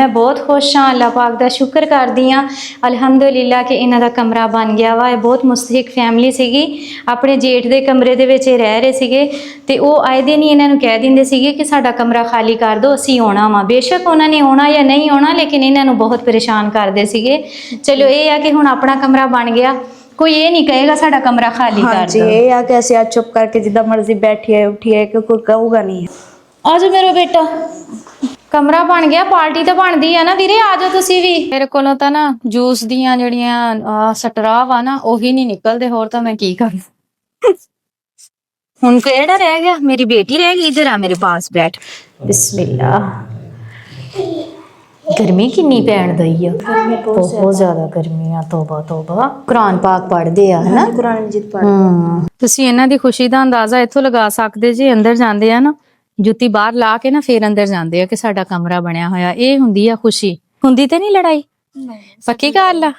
मैं बहुत खुश हाँ, अल्लाह पाक दा शुक्र करदी हाँ अलहमदुलिल्लाह कि इन्हां दा कमरा बन गया वा। बहुत मुस्तहिक फैमिली सीगी, अपने जेठ दे कमरे दे विच रह रहे सीगे ते ओह आए दिन ही इन्हां नूं कह दिंदे सीगे कि साडा कमरा खाली कर दो, असीं आउणा वा। बेशक उन्हां ने आउणा या नहीं आउणा, लेकिन इन्हां नूं बहुत परेशान करदे सीगे। चलो ये है कि हुण अपना कमरा बन गया, कोई ये नहीं कहेगा साडा कमरा खाली कर दो। ये आ कि ਅਸੀਂ ਚੁੱਪ ਕਰਕੇ ਜਿੱਦਾਂ ਮਰਜ਼ੀ ਬੈਠੀਏ ਉੱਠੀਏ ਕਿ ਕੋਈ ਕਹੂਗਾ ਨਹੀਂ। आज मेरा बेटा कमरा बन गया, पार्टी तो बनती है ना वीरे, आ जाओ तुसी भी। मेरे कोलों तां ना जूस दियां जड़ियां सटरा वा ना ओही नहीं निकलदे, होर तां मैं की करूं। हुण केड़ा रह गया, मेरी बेटी रह गई। इधर आ मेरे पास बैठ, बिस्मिल्लाह। गर्मी किन्नी पैण दई आ, बहुत ज्यादा गर्मी आ। तौबा तौबा। कुरान पाक पढ़दे आ है ना, ਕੁਰਾਨ ਮਜੀਦ ਪੜ੍ਹ। ਤੁਸੀਂ ਇਹਨਾਂ ਦੀ ਖੁਸ਼ੀ ਦਾ ਅੰਦਾਜ਼ਾ ਇੱਥੋਂ ਲਗਾ ਸਕਦੇ ਜੀ। ਅੰਦਰ ਜਾਂਦੇ ਆ ਨਾ, ਜੁੱਤੀ ਬਾਹਰ ਲਾ ਕੇ ਨਾ ਫੇਰ ਅੰਦਰ ਜਾਂਦੇ ਆ ਕਿ ਸਾਡਾ ਕਮਰਾ ਬਣਿਆ ਹੋਇਆ। ਇਹ ਹੁੰਦੀ ਆ ਖੁਸ਼ੀ, ਹੁੰਦੀ ਤੇ ਨਹੀਂ ਲੜਾਈ। ਪੱਕੀ ਗੱਲ ਆ।